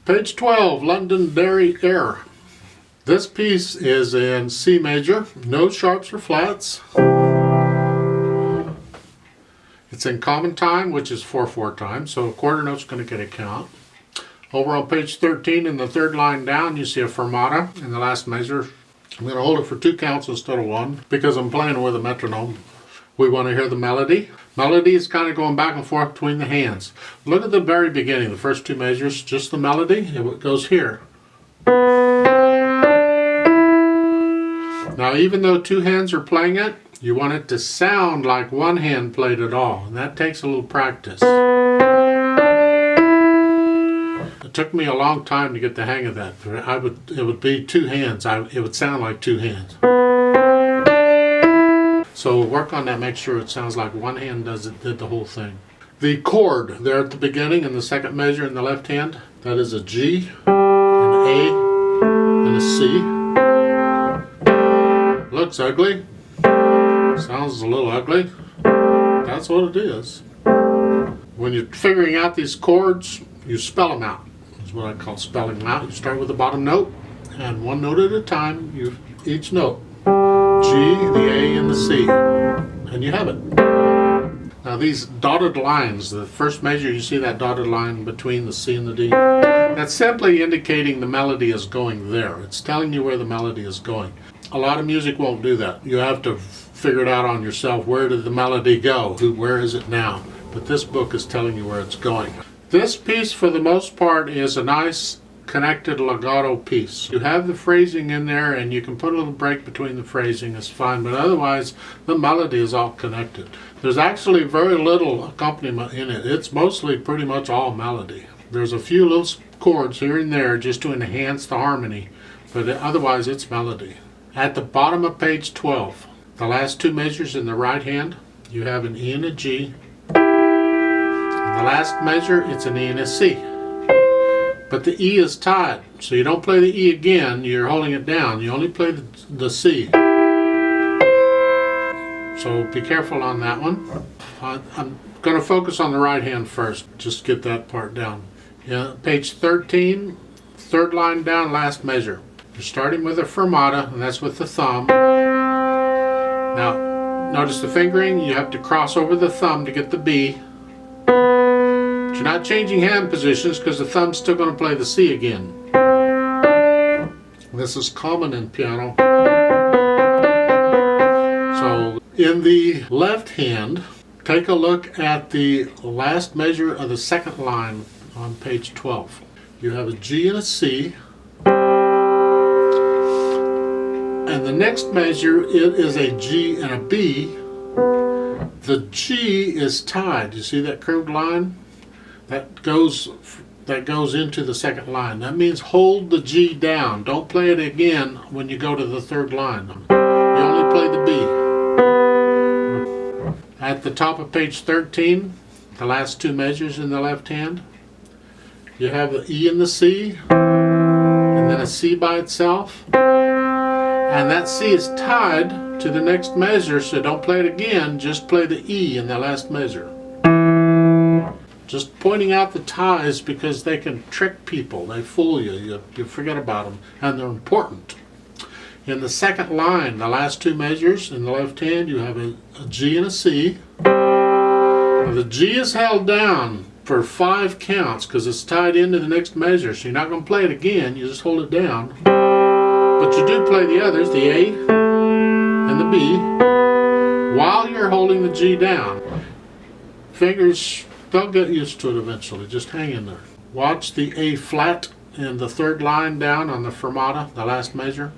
Page 12, Londonderry Air. This piece is in C major, no sharps or flats. It's in common time, which is 4/4 time, so a quarter note's going to get a count. Over on page 13, in the third line down, you see a fermata in the last measure. I'm going to hold it for 2 counts instead of 1 because I'm playing with a metronome. We want to hear the melody. Melody is kind of going back and forth between the hands. Look at the very beginning, the first 2 measures, just the melody. It goes here. Now, even though 2 hands are playing it, you want it to sound like 1 hand played it all, and that takes a little practice. It took me a long time to get the hang of that. It would be 2 hands. It would sound like 2 hands. So work on that, make sure it sounds like 1 hand did the whole thing. The chord there at the beginning in the second measure in the left hand, that is a G, an A, and a C. Looks ugly. Sounds a little ugly. That's what it is. When you're figuring out these chords, you spell them out. That's what I call spelling them out. You start with the bottom note, and 1 note at a time, each note. G, the A, and the C. And you have it. Now these dotted lines, the first measure, you see that dotted line between the C and the D? That's simply indicating the melody is going there. It's telling you where the melody is going. A lot of music won't do that. You have to figure it out on yourself. Where did the melody go? Where is it now? But this book is telling you where it's going. This piece, for the most part, is a nice connected legato piece. You have the phrasing in there, and you can put a little break between the phrasing, it's fine, but otherwise the melody is all connected. There's actually very little accompaniment in it. It's mostly pretty much all melody. There's a few little chords here and there just to enhance the harmony, but otherwise it's melody. At the bottom of page 12, the last 2 measures in the right hand, you have an E and a G. In the last measure, it's an E and a C. But the E is tied, so you don't play the E again, you're holding it down. You only play the C. So be careful on that one. I'm going to focus on the right hand first, just get that part down. Yeah, page 13, third line down, last measure. You're starting with a fermata, and that's with the thumb. Now, notice the fingering, you have to cross over the thumb to get the B. You're not changing hand positions because the thumb's still going to play the C again. This is common in piano. So in the left hand, take a look at the last measure of the second line on page 12. You have a G and a C. And the next measure, it is a G and a B. The G is tied. You see that curved line? That goes into the second line. That means hold the G down. Don't play it again when you go to the third line. You only play the B. At the top of page 13, the last 2 measures in the left hand, you have the E and the C, and then a C by itself. And that C is tied to the next measure, so don't play it again, just play the E in the last measure. Just pointing out the ties because they can trick people. They fool you. You forget about them, and they're important. In the second line, the last 2 measures in the left hand, you have a G and a C. Now the G is held down for 5 counts because it's tied into the next measure, so you're not going to play it again. You just hold it down. But you do play the others, the A and the B, while you're holding the G down. Fingers, they'll get used to it eventually. Just hang in there. Watch the A flat in the third line down on the fermata, the last measure.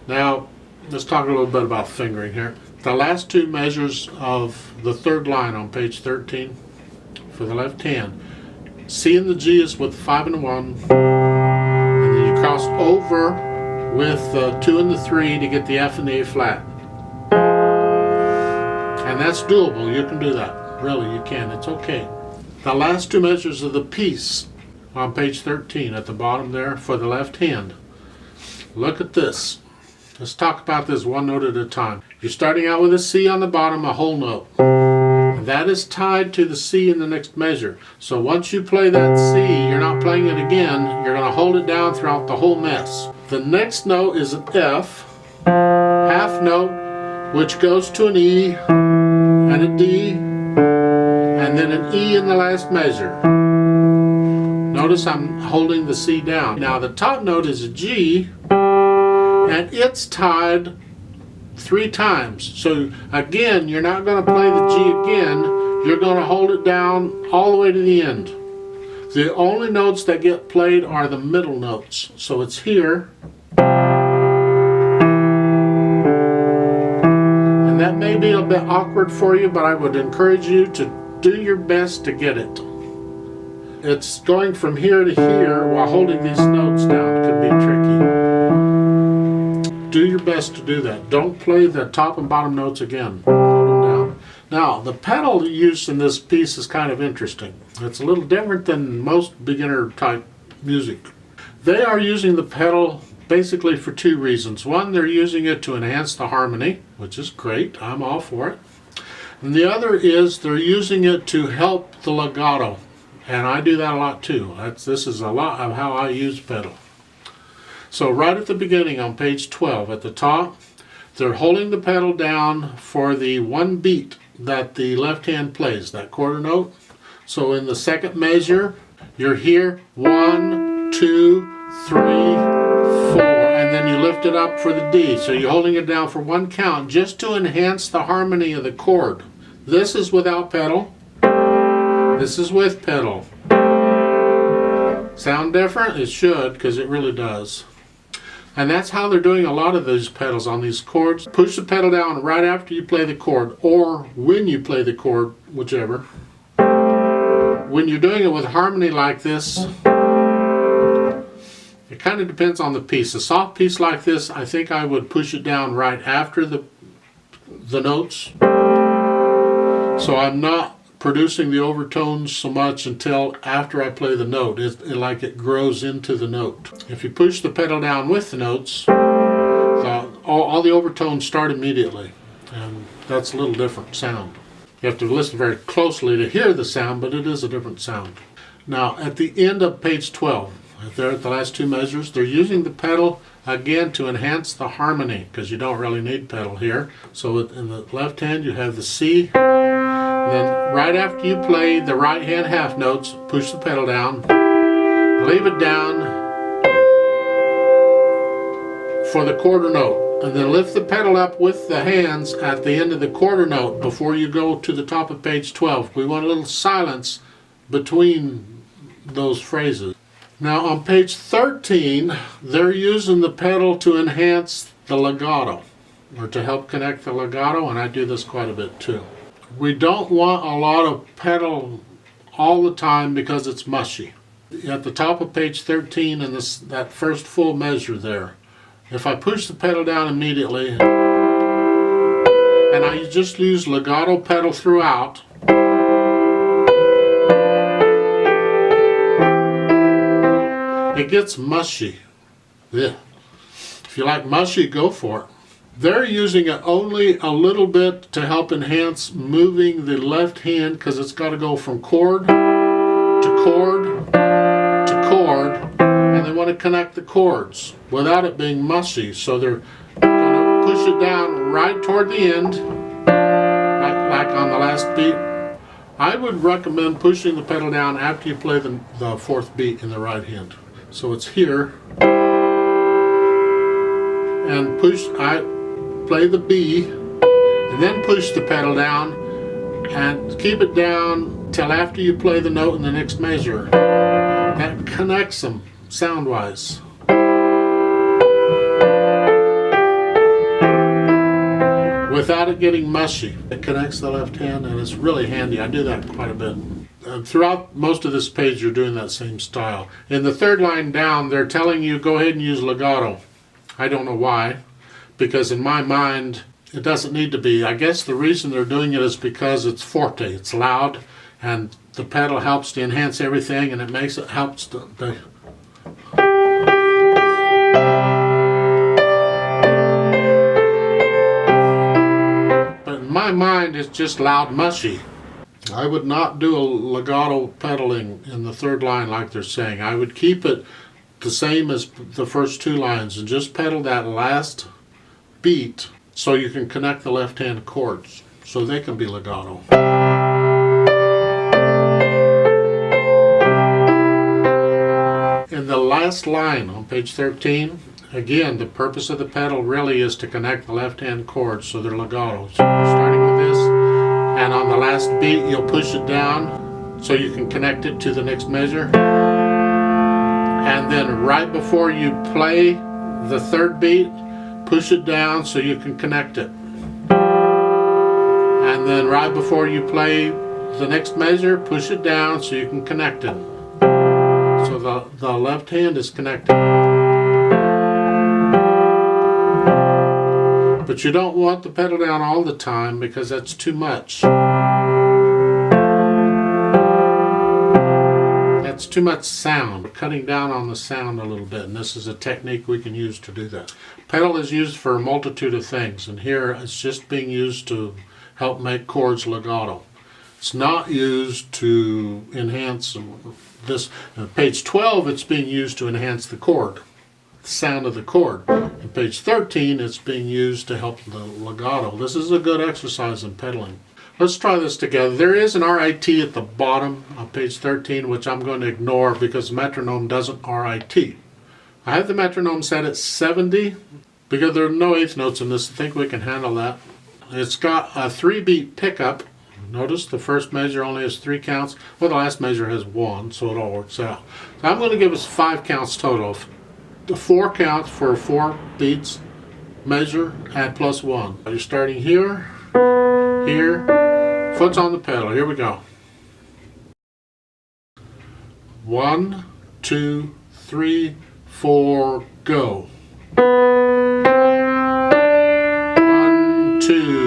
Now, let's talk a little bit about fingering here. The last 2 measures of the third line on page 13 for the left hand. C and the G is with 5 and a 1. And then you cross over with the 2 and the 3 to get the F and the A flat. And that's doable. You can do that. Really, you can. It's okay. The last 2 measures of the piece on page 13 at the bottom there for the left hand. Look at this. Let's talk about this 1 note at a time. You're starting out with a C on the bottom, a whole note. That is tied to the C in the next measure. So once you play that C, you're not playing it again. You're going to hold it down throughout the whole mess. The next note is an F, half note, which goes to an E and a D, and then an E in the last measure. Notice I'm holding the C down. Now the top note is a G, and it's tied 3 times. So again, you're not going to play the G again. You're going to hold it down all the way to the end. The only notes that get played are the middle notes. So it's here. And that may be a bit awkward for you, but I would encourage you to do your best to get it. It's going from here to here while holding these notes down. It could be tricky. Do your best to do that. Don't play the top and bottom notes again. Hold them down. Now, the pedal use in this piece is kind of interesting. It's a little different than most beginner type music. They are using the pedal basically for 2 reasons. One, they're using it to enhance the harmony, which is great. I'm all for it. And the other is they're using it to help the legato. And I do that a lot too. This is a lot of how I use pedal. So right at the beginning on page 12 at the top, they're holding the pedal down for the 1 beat that the left hand plays, that quarter note. So in the second measure, you're here, 1, 2, 3, 4, and then you lift it up for the D. So you're holding it down for 1 count just to enhance the harmony of the chord. This is without pedal. This is with pedal. Sound different? It should, because it really does. And that's how they're doing a lot of these pedals on these chords. Push the pedal down right after you play the chord, or when you play the chord, whichever. When you're doing it with harmony like this, it kind of depends on the piece. A soft piece like this, I think I would push it down right after the notes. So I'm not producing the overtones so much until after I play the note. Like it grows into the note. If you push the pedal down with the notes, all the overtones start immediately, and that's a little different sound. You have to listen very closely to hear the sound, but it is a different sound. Now at the end of page 12, there at the last 2 measures, they're using the pedal again to enhance the harmony, because you don't really need pedal here. So in the left hand you have the C. Then right after you play the right hand half notes, push the pedal down, leave it down for the quarter note, and then lift the pedal up with the hands at the end of the quarter note before you go to the top of page 12. We want a little silence between those phrases. Now on page 13, they're using the pedal to enhance the legato, or to help connect the legato, and I do this quite a bit too. We don't want a lot of pedal all the time because it's mushy. At the top of page 13 in that first full measure there, if I push the pedal down immediately, and I just use legato pedal throughout, it gets mushy. Yeah. If you like mushy, go for it. They're using it only a little bit to help enhance moving the left hand, because it's got to go from chord to chord to chord, and they want to connect the chords without it being mushy. So they're going to push it down right toward the end, like on the last beat. I would recommend pushing the pedal down after you play the 4th beat in the right hand. So it's here, and I play the B, and then push the pedal down, and keep it down till after you play the note in the next measure. That connects them sound-wise. Without it getting mushy. It connects the left hand, and it's really handy. I do that quite a bit. Throughout most of this page, you're doing that same style. In the 3rd line down, they're telling you go ahead and use legato. I don't know why, because in my mind, it doesn't need to be. I guess the reason they're doing it is because it's forte, it's loud, and the pedal helps to enhance everything, and it helps the but in my mind, it's just loud mushy. I would not do a legato pedaling in the third line like they're saying. I would keep it the same as the first two lines and just pedal that last beat so you can connect the left-hand chords so they can be legato. In the last line on page 13, again, the purpose of the pedal really is to connect the left-hand chords so they're legato. So you're starting with this, and on the last beat you'll push it down so you can connect it to the next measure. And then right before you play the third beat, push it down so you can connect it. And then right before you play the next measure, push it down so you can connect it. So the left hand is connected. But you don't want the pedal down all the time because that's too much. That's too much sound. We're cutting down on the sound a little bit, and this is a technique we can use to do that. Pedal is used for a multitude of things, and here it's just being used to help make chords legato. It's not used to enhance this. On page 12, it's being used to enhance the chord, the sound of the chord. On page 13, it's being used to help the legato. This is a good exercise in pedaling. Let's try this together. There is an RIT at the bottom of page 13, which I'm going to ignore because the metronome doesn't RIT. I have the metronome set at 70 because there are no eighth notes in this. I think we can handle that. It's got a 3-beat pickup. Notice the first measure only has 3 counts. Well, the last measure has 1, so it all works out. So I'm going to give us 5 counts total. The 4 counts for 4 beats, measure, add plus 1. You're starting here, here, foot's on the pedal. Here we go. 1, 2, 3, 4, go. 1, 2.